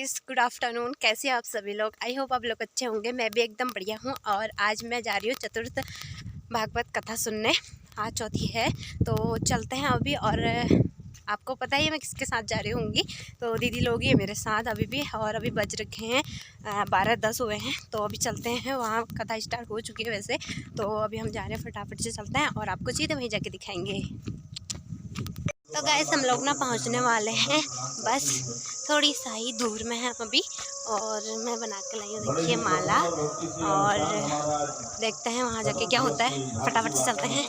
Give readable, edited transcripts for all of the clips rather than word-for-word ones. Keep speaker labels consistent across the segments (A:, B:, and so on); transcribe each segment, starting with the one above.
A: Guys, good afternoon. कैसे हैं आप सभी लोग? आई होप आप लोग अच्छे होंगे। मैं भी एकदम बढ़िया हूँ। और आज मैं जा रही हूँ चतुर्थ भागवत कथा सुनने। आज चौथी है तो चलते हैं अभी। और आपको पता ही है मैं किसके साथ जा रही होंगी, तो दीदी लोग ही है मेरे साथ अभी भी। और अभी बज रखे हैं 12:10 हुए हैं, तो अभी चलते हैं। वहाँ कथा स्टार्ट हो चुकी है वैसे, तो अभी हम जा रहे हैं, फटाफट से चलते हैं और आपको सीधे वहीं जाके दिखाएंगे। तो गाइस, हम लोग ना पहुंचने वाले हैं, बस थोड़ी सा ही दूर में है अभी। और मैं बना के लाई हूँ, देखिए, माला। और देखते हैं वहां जाके क्या होता है, फटाफट से चलते हैं।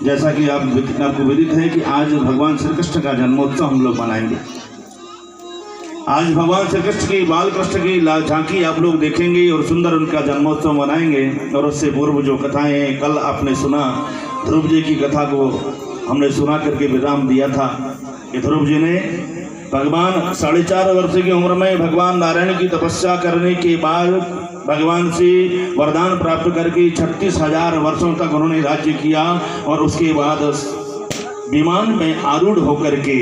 B: जैसा कि आपको विदित है कि आज भगवान श्री कृष्ण का जन्मोत्सव हम लोग मनाएंगे। आज भगवान श्री कृष्ण की बाल कृष्ण की झांकी आप लोग देखेंगे और सुंदर उनका जन्मोत्सव मनाएंगे। और उससे पूर्व जो कथाएं कल आपने सुना, ध्रुव जी की कथा को हमने सुना करके विराम दिया था कि ध्रुव जी ने भगवान 4.5 वर्ष की उम्र में भगवान नारायण की तपस्या करने के बाद भगवान से वरदान प्राप्त करके 36,000 वर्षों तक उन्होंने राज्य किया। और उसके बाद विमान में आरूढ़ होकर के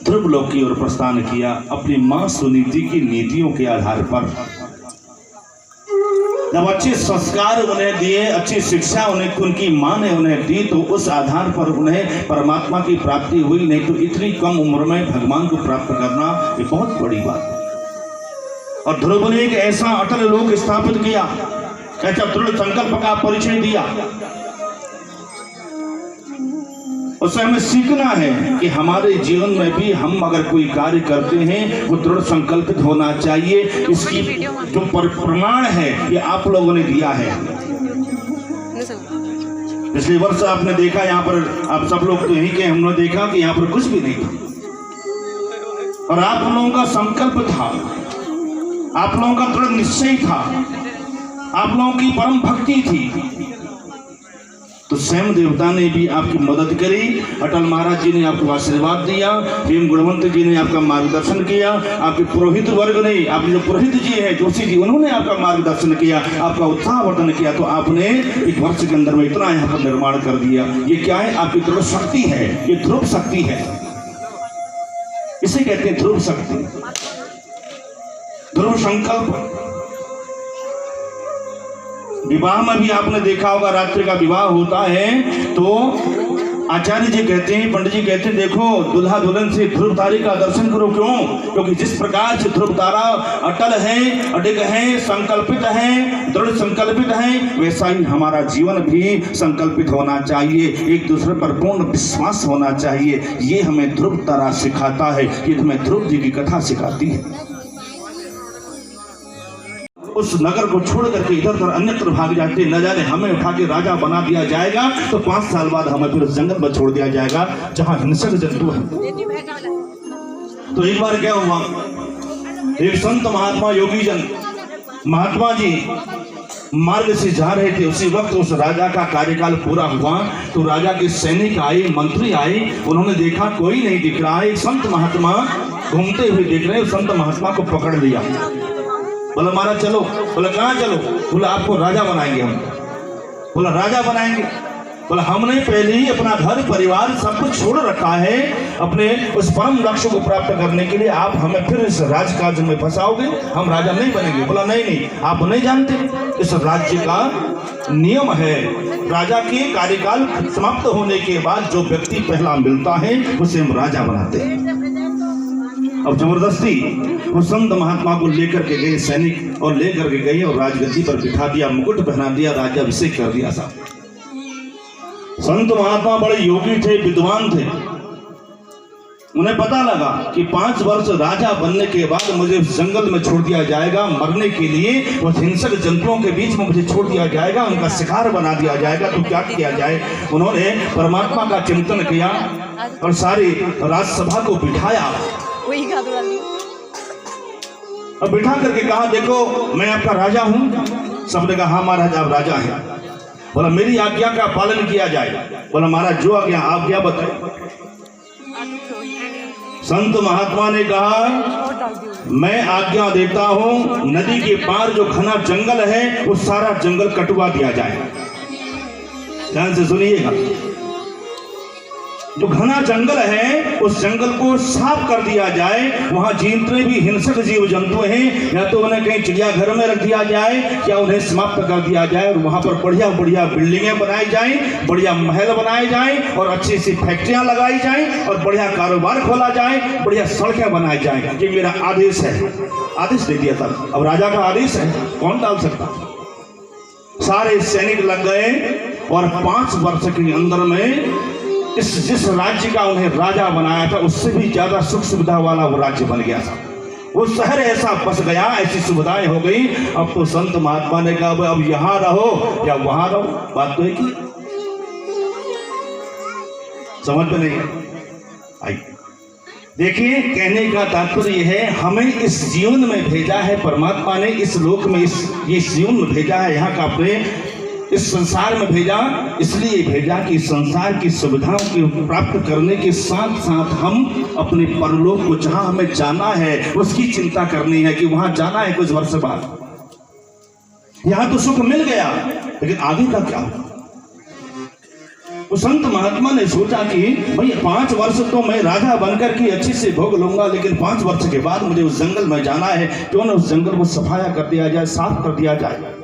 B: ध्रुव लोक की ओर प्रस्थान किया, अपनी मां सुनीति की नीतियों के आधार पर। जब अच्छे संस्कार उन्हें दिए, अच्छी शिक्षा उनकी मां ने उन्हें दी, तो उस आधार पर उन्हें परमात्मा की प्राप्ति हुई। नहीं तो इतनी कम उम्र में भगवान को प्राप्त करना ये बहुत बड़ी बात है। और ध्रुव ने एक ऐसा अटल लोक स्थापित किया, ऐसा दृढ़ संकल्प का परिचय दिया। उससे हमें सीखना है कि हमारे जीवन में भी हम अगर कोई कार्य करते हैं वो दृढ़ संकल्पित होना चाहिए। इसकी जो प्रमाण है ये आप लोगों ने दिया है। पिछले वर्ष आपने देखा, यहाँ पर आप सब लोग तो यहीं के, हमने देखा कि यहाँ पर कुछ भी नहीं था। और आप लोगों का संकल्प था, आप लोगों का दृढ़ निश्चय था, आप लोगों की परम भक्ति थी। तो स्वयं देवता ने भी आपकी मदद करी। अटल महाराज जी ने आपको आशीर्वाद दिया, भीम गुणवंत जी ने आपका मार्गदर्शन किया, आपके पुरोहित वर्ग ने, आपके जो पुरोहित जी है जोशी जी, उन्होंने आपका मार्गदर्शन किया, आपका उत्साहवर्धन किया। तो आपने एक वर्ष के अंदर में इतना यहाँ पर निर्माण कर दिया। ये क्या है? आपकी दृढ़ शक्ति है, ये ध्रुव शक्ति है। इसे कहते हैं ध्रुव शक्ति, ध्रुव संकल्प। विवाह में भी आपने देखा होगा, रात्रि का विवाह होता है तो आचार्य जी कहते हैं, पंडित जी कहते हैं, देखो दुल्हा दुल्हन से ध्रुव तारे का दर्शन करो। क्यों? क्योंकि जिस प्रकार से ध्रुव तारा अटल है, अडिग है, संकल्पित है, दृढ़ संकल्पित है, वैसा ही हमारा जीवन भी संकल्पित होना चाहिए, एक दूसरे पर पूर्ण विश्वास होना चाहिए। ये हमें ध्रुव तारा सिखाता है, ये हमें ध्रुव जी की कथा सिखाती है। उस नगर को छोड़ करके इधर उधर अन्यत्र भाग जाते, न जाने हमें उठा के राजा बना दिया जाएगा तो 5 साल बाद हमें फिर जंगल में छोड़ दिया जाएगा जहां हिंसक जंतु है। तो एक बार क्या हुआ, एक संत महात्मा योगी जन महात्मा जी मार्ग से जा रहे थे, उसी वक्त उस राजा का कार्यकाल पूरा हुआ तो राजा के सैनिक आए, मंत्री आए, उन्होंने देखा कोई नहीं दिख रहा है, एक संत महात्मा घूमते हुए दिख रहे, संत महात्मा को पकड़ लिया। बोला महाराज चलो। बोला कहाँ चलो? बोला आपको राजा बनाएंगे हम। बोला राजा बनाएंगे? बोला हमने पहले ही अपना घर परिवार सब कुछ छोड़ रखा है अपने उस परम लक्ष्य को प्राप्त करने के लिए, आप हमें फिर इस राजकाज में फंसाओगे, हम राजा नहीं बनेंगे। बोला नहीं नहीं, आप नहीं जानते, इस राज्य का नियम है, राजा के कार्यकाल समाप्त होने के बाद जो व्यक्ति पहला मिलता है उसे हम राजा बनाते हैं। अब जबरदस्ती वो संत महात्मा को लेकर के गए सैनिक, और लेकर के गए और राजगद्दी पर बिठा दिया, मुकुट पहना दिया, राज्याभिषेक कर दिया। साहब संत महात्मा बड़े योगी थे, विद्वान थे, उन्हें पता लगा कि 5 वर्ष राजा बनने के बाद मुझे जंगल में छोड़ दिया जाएगा मरने के लिए, उस हिंसक जंतुओं के बीच में मुझे छोड़ दिया जाएगा, उनका शिकार बना दिया जाएगा, तो क्या किया जाए। उन्होंने परमात्मा का चिंतन किया और सारी राजसभा को बिठाया और बिठा करके कहा, देखो मैं आपका राजा हूं। सबने कहा हाँ महाराज आप राजा हैं। बोला मेरी आज्ञा का पालन किया जाए। बोला महाराज जो आज्ञा बताए। संत महात्मा ने कहा मैं आज्ञा देता हूं, नदी के पार जो घना जंगल है वो सारा जंगल कटवा दिया जाए। ध्यान से सुनिएगा, जो घना जंगल है उस जंगल को साफ कर दिया जाए, वहां जितने भी हिंसक जीव जंतु हैं या तो उन्हें कहीं चिड़ियाघर में रख दिया जाए या उन्हें समाप्त कर दिया जाए, और वहां पर बढ़िया बढ़िया बिल्डिंगें बनाई जाएं, बढ़िया महल बनाए जाएं और अच्छी सी फैक्ट्रियां लगाई जाएं और बढ़िया कारोबार खोला जाए, बढ़िया सड़कें बनाई जाएं। ये मेरा आदेश है। आदेश दे दिया था। अब राजा का आदेश है, कौन डाल सकता। सारे सैनिक लग गए और 5 वर्ष के अंदर में जिस राज्य का उन्हें राजा बनाया था उससे भी ज्यादा सुख सुविधा वाला वो राज्य बन गया था। वो शहर ऐसा बस गया, ऐसी सुविधाएं हो गई। अब तो संत महात्मा ने कहा अब यहाँ रहो या वहां रहो, बात तो एक ही। समझ में नहीं आई? देखिए कहने का तात्पर्य है हमें इस जीवन में भेजा है परमात्मा ने, इस लोक में ये जीवन में भेजा है, यहाँ का अपने इस संसार में भेजा, इसलिए भेजा कि संसार की सुविधाओं को प्राप्त करने के साथ साथ हम अपने परलोक को जहां हमें जाना है उसकी चिंता करनी है कि वहां जाना है कुछ वर्ष बाद। यहां तो सुख मिल गया लेकिन आगे का क्या। तो संत महात्मा ने सोचा कि भाई 5 वर्ष तो मैं राजा बनकर के अच्छे से भोग लूंगा, लेकिन 5 वर्ष के बाद मुझे उस जंगल में जाना है, क्यों ना उस जंगल को सफाया कर दिया जाए, साफ कर दिया जाए।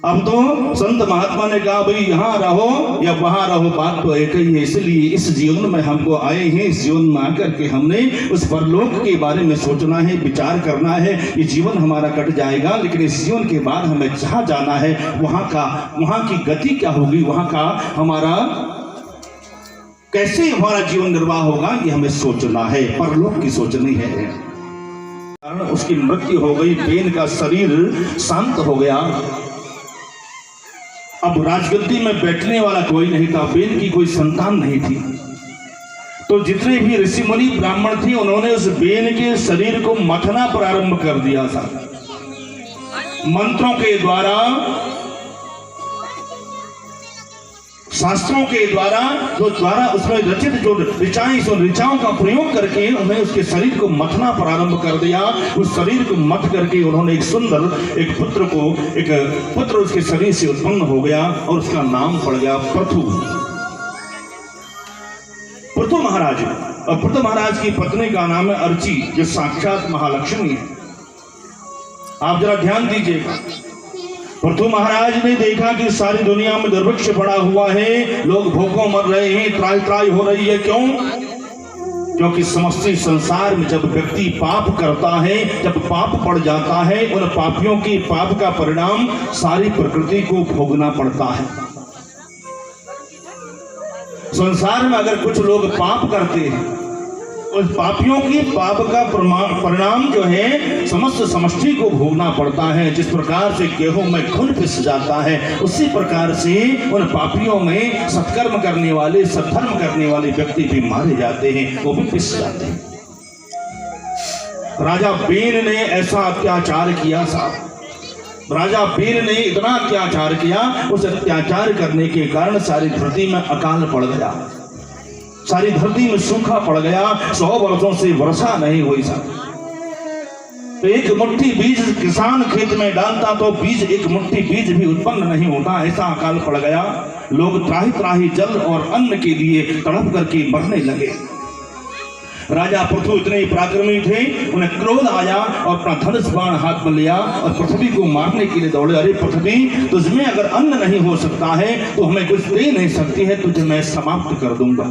B: अब तो संत महात्मा ने कहा भाई यहाँ रहो या वहां रहो, बात तो एक ही है। इसलिए इस जीवन में हमको आए हैं, इस जीवन में आकर के हमने उस परलोक के बारे में सोचना है, विचार करना है। ये जीवन हमारा कट जाएगा लेकिन इस जीवन के बाद हमें जहाँ जाना है वहां की गति क्या होगी, वहां का हमारा कैसे हमारा जीवन निर्वाह होगा, ये हमें सोचना है, परलोक की सोचनी है। कारण उसकी मृत्यु हो गई, बेन का शरीर शांत हो गया। अब राजगद्दी में बैठने वाला कोई नहीं था, बेन की कोई संतान नहीं थी, तो जितने भी ऋषि मुनि ब्राह्मण थे उन्होंने उस बेन के शरीर को मथना प्रारंभ कर दिया था मंत्रों के द्वारा, शास्त्रों के द्वारा, जो द्वारा उसमें रचित जो ऋचाओं का प्रयोग करके उन्हें उसके शरीर को मथना प्रारंभ कर दिया। उस शरीर को मथ करके उन्होंने एक पुत्र उसके शरीर से उत्पन्न हो गया और उसका नाम पड़ गया पृथु महाराज। और पृथु महाराज की पत्नी का नाम है अर्ची, जो साक्षात महालक्ष्मी है। आप जरा ध्यान दीजिएगा। पृथु महाराज ने देखा कि सारी दुनिया में दुर्भिक्ष पड़ा हुआ है, लोग भूखों मर रहे हैं, त्राही त्राही हो रही है। क्यों? क्योंकि समस्ती संसार में जब व्यक्ति पाप करता है, जब पाप पड़ जाता है, उन पापियों की पाप का परिणाम सारी प्रकृति को भोगना पड़ता है। संसार में अगर कुछ लोग पाप करते हैं, उस पापियों की पाप का परिणाम जो है समस्त समष्टि को भोगना पड़ता है। जिस प्रकार से गेहूं में खून पिस जाता है, उसी प्रकार से उन पापियों में सत्कर्म करने वाले, सत्धर्म करने वाले व्यक्ति भी मारे जाते हैं, वो भी पिस जाते हैं। राजा बेन ने ऐसा अत्याचार किया साहब। राजा बेन ने इतना अत्याचार किया, उस अत्याचार करने के कारण सारी धरती में अकाल पड़ गया, सारी धरती में सूखा पड़ गया। 100 वर्षों से वर्षा नहीं हुई साहब। तो एक मुट्ठी बीज किसान खेत में डालता तो बीज, एक मुट्ठी बीज भी उत्पन्न नहीं होता, ऐसा अकाल पड़ गया। लोग त्राही त्राही जल और अन्न के लिए तड़प करके मरने लगे। राजा पृथु इतने पराक्रमी थे, उन्हें क्रोध आया और अपना धनुष बाण हाथ में लिया और पृथ्वी को मारने के लिए दौड़े। अरे पृथ्वी, तुझमें अगर अन्न नहीं हो सकता है तो हमें कुछ दे नहीं सकती है, तुझे मैं समाप्त कर दूंगा।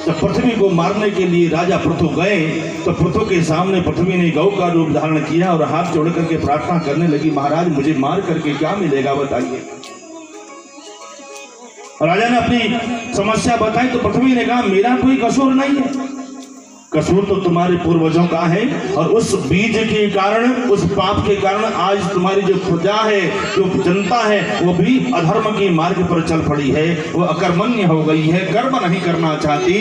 B: जब पृथ्वी को मारने के लिए राजा पृथु गए तो पृथु के सामने पृथ्वी ने गौ का रूप धारण किया और हाथ जोड़ करके प्रार्थना करने लगी, महाराज मुझे मार करके क्या मिलेगा बताइए। राजा ने अपनी समस्या बताई तो पृथ्वी ने कहा, मेरा कोई कसूर नहीं है, कसूर तो तुम्हारे पूर्वजों का है। और उस बीज के कारण, उस पाप के कारण आज तुम्हारी जो प्रजा है, जो जनता है, वो भी अधर्म के मार्ग पर चल पड़ी है, वो अकर्मण्य हो गई है, कर्म नहीं करना चाहती,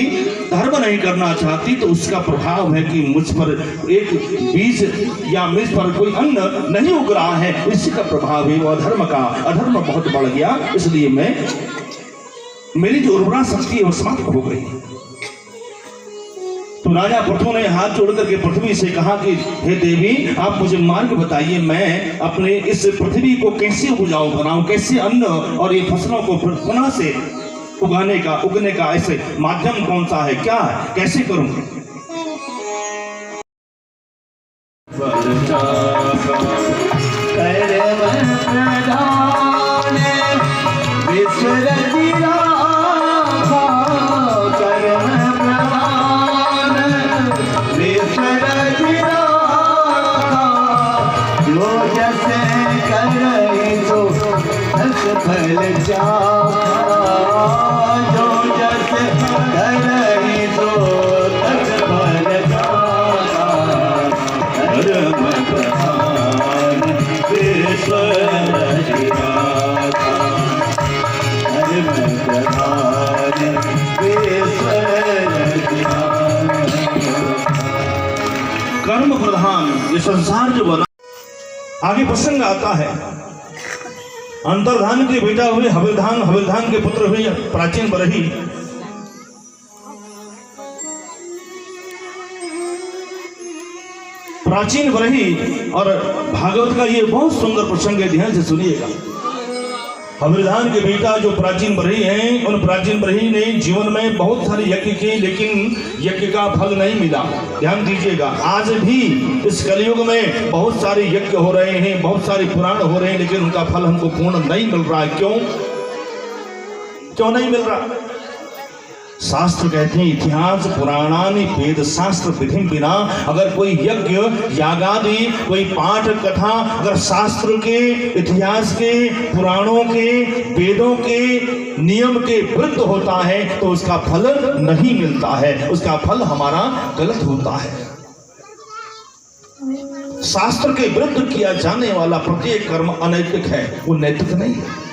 B: धर्म नहीं करना चाहती। तो उसका प्रभाव है कि मुझ पर एक बीज या मुझ पर कोई अन्न नहीं उग रहा है, इसी का प्रभाव है वो अधर्म का। अधर्म बहुत बढ़ गया, इसलिए मेरी जो उर्वरा शक्ति है वो समाप्त हो गई। तो राजा पृथु ने हाथ जोड़ करके पृथ्वी से कहा कि हे देवी, आप मुझे मार्ग बताइए, मैं अपने इस पृथ्वी को कैसे उपजाऊ बनाऊं, कैसे अन्न और ये फसलों को पुनः से उगने का ऐसे माध्यम कौन सा है, क्या है, कैसे करूं। कर्म प्रधान ये संसार जो बना। आगे प्रसंग आता है, अंतर्धान के बेटा हुए हविलधान, हविलधान के पुत्र हुए प्राचीन बरही। प्राचीन बरही और भागवत का ये बहुत सुंदर प्रसंग है, ध्यान से सुनिएगा। हविलधान के बेटा जो प्राचीन बरही हैं, उन प्राचीन बरही ने जीवन में बहुत सारे यज्ञ किए, लेकिन यज्ञ का फल नहीं मिला। ध्यान दीजिएगा, आज भी इस कलयुग में बहुत सारे यज्ञ हो रहे हैं, बहुत सारे पुराण हो रहे हैं, लेकिन उनका फल हमको पूर्ण नहीं मिल रहा है। क्यों नहीं मिल रहा? शास्त्र कहते हैं, इतिहास पुराणानि वेद शास्त्र विधि बिना। अगर कोई यज्ञ यागादि, कोई पाठ कथा अगर शास्त्र के, इतिहास के, पुराणों के, वेदों के नियम के विरुद्ध होता है तो उसका फल नहीं मिलता है, उसका फल हमारा गलत होता है। शास्त्र के विरुद्ध किया जाने वाला प्रत्येक कर्म अनैतिक है, वो नैतिक नहीं है।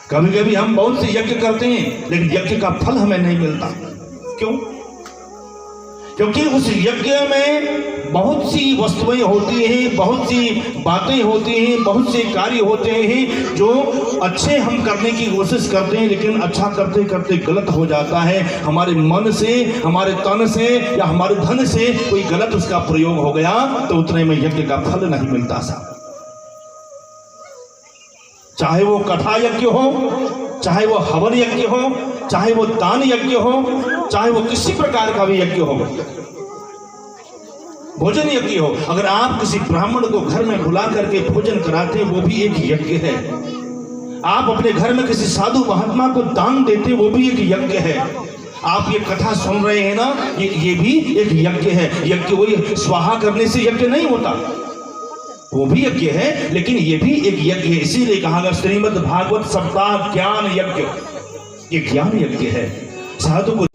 B: कभी कभी हम बहुत से यज्ञ करते हैं, लेकिन यज्ञ का फल हमें नहीं मिलता। क्यों? क्योंकि उस यज्ञ में बहुत सी वस्तुएं होती हैं, बहुत सी बातें होती हैं, बहुत से कार्य होते हैं जो अच्छे हम करने की कोशिश करते हैं, लेकिन अच्छा करते करते गलत हो जाता है। हमारे मन से, हमारे तन से या हमारे धन से कोई गलत उसका प्रयोग हो गया तो उतने में यज्ञ का फल नहीं मिलता साहब। चाहे वो कथा यज्ञ हो, चाहे वो हवन यज्ञ हो, चाहे वो दान यज्ञ हो, चाहे वो किसी प्रकार का भी यज्ञ हो, भोजन यज्ञ हो। अगर आप किसी ब्राह्मण को घर में बुला करके भोजन कराते हैं, वो भी एक यज्ञ है। आप अपने घर में किसी साधु महात्मा को दान देते, वो भी एक यज्ञ है। आप ये कथा सुन रहे हैं ना, ये भी एक यज्ञ है। यज्ञ वही स्वाहा करने से यज्ञ नहीं होता, वो भी यज्ञ है, लेकिन ये भी एक यज्ञ है। इसीलिए कहा गया श्रीमद् भागवत सप्ताह ज्ञान यज्ञ, ये ज्ञान यज्ञ है। साधु को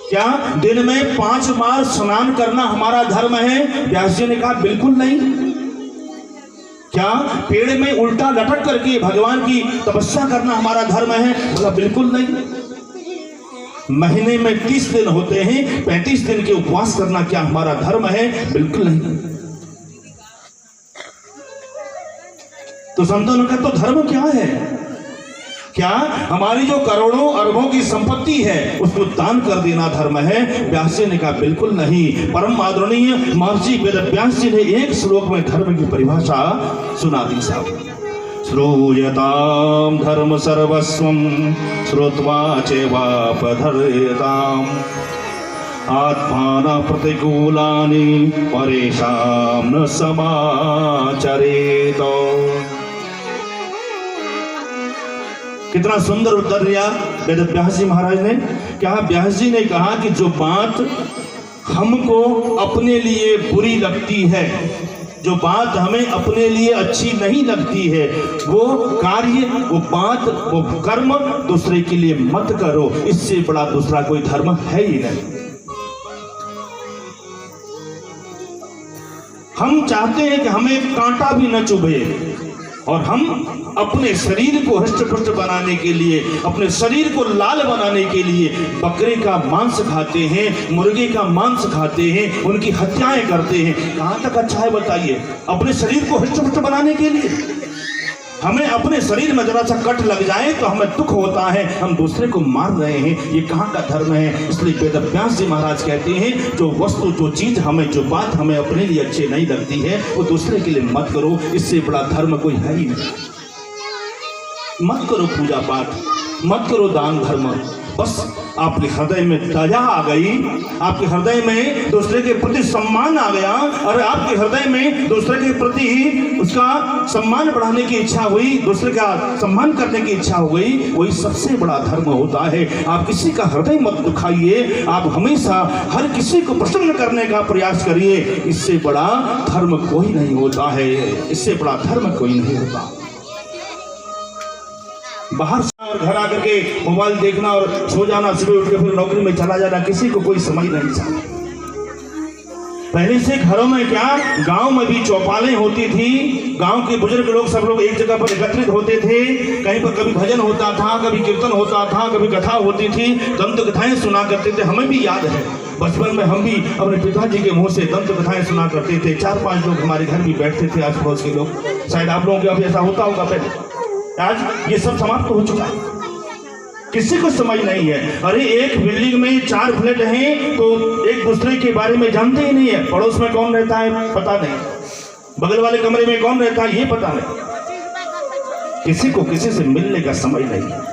B: क्या दिन में 5 बार स्नान करना हमारा धर्म है? व्यास जी ने कहा बिल्कुल नहीं। क्या पेड़ में उल्टा लटक करके भगवान की तपस्या करना हमारा धर्म है? बोला बिल्कुल नहीं। महीने में 30 दिन होते हैं, 35 दिन के उपवास करना क्या हमारा धर्म है? बिल्कुल नहीं। तो संतों ने कहा तो धर्म क्या है? क्या हमारी जो करोड़ों अरबों की संपत्ति है उसको दान कर देना धर्म है? व्यास जी ने कहा बिल्कुल नहीं। परम आदरणीय महर्षि वेदव्यास जी ने एक श्लोक में धर्म की परिभाषा सुना दी साहब। श्रूयताम धर्म सर्वस्वम श्रुत्वा चैवापधर्यताम आत्माना प्रतिकूलानि परेषां न समाचरेत। कितना सुंदर उत्तर दिया वेदव्यास जी महाराज ने। क्या व्यास जी ने कहा कि जो बात हमको अपने लिए बुरी लगती है, जो बात हमें अपने लिए अच्छी नहीं लगती है, वो कार्य, वो बात, वो कर्म दूसरे के लिए मत करो। इससे बड़ा दूसरा कोई धर्म है ही नहीं। हम चाहते हैं कि हमें कांटा भी न चुभे, और हम अपने शरीर को हृष्ट-पुष्ट बनाने के लिए, अपने शरीर को लाल बनाने के लिए बकरे का मांस खाते हैं, मुर्गे का मांस खाते हैं, उनकी हत्याएं करते हैं। कहां तक अच्छा है बताइए? अपने शरीर को हृष्ट-पुष्ट बनाने के लिए हमें अपने शरीर में जरा सा कट लग जाए तो हमें दुख होता है, हम दूसरे को मार रहे हैं। ये कहाँ का धर्म है? इसलिए वेदव्यास जी महाराज कहते हैं जो वस्तु, जो चीज हमें, जो बात हमें अपने लिए अच्छी नहीं लगती है वो दूसरे के लिए मत करो। इससे बड़ा धर्म कोई है ही नहीं। मत करो पूजा पाठ, मत करो दान धर्म। बस आपके हृदय में दया आ गई, आपके हृदय में दूसरे के प्रति सम्मान आ गया, और आपके हृदय में दूसरे के प्रति उसका सम्मान बढ़ाने की इच्छा हुई, दूसरे का सम्मान करने की इच्छा हो गई, वही सबसे बड़ा धर्म होता है। आप किसी का हृदय मत दुखाइए, आप हमेशा हर किसी को प्रसन्न करने का प्रयास करिए। इससे बड़ा धर्म कोई नहीं होता है, इससे बड़ा धर्म कोई नहीं होता। बाहर और घर आकर के मोबाइल देखना और सो जाना, सुबह उठ के फिर नौकरी में चला जाना, किसी को कोई समझ नहीं चाहता। पहले से घरों में क्या, गांव में भी चौपालें होती थी, गांव के बुजुर्ग लोग सब लोग एक जगह पर एकत्रित होते थे। कहीं पर कभी भजन होता था, कभी कीर्तन होता था, कभी कथा होती थी, दंत कथाएं सुना करते थे। हमें भी याद है बचपन में हम भी अपने पिताजी के मुंह से दंत कथाएं सुना करते थे। 4-5 लोग हमारे घर भी बैठते थे, आस पड़ोस के लोग। शायद आप लोगों के अभी ऐसा होता होगा पहले। आज ये सब समाप्त हो चुका है, किसी को समझ नहीं है। अरे एक बिल्डिंग में 4 फ्लैट हैं तो एक दूसरे के बारे में जानते ही नहीं है। पड़ोस में कौन रहता है पता नहीं, बगल वाले कमरे में कौन रहता है ये पता नहीं, किसी को किसी से मिलने का समय नहीं है।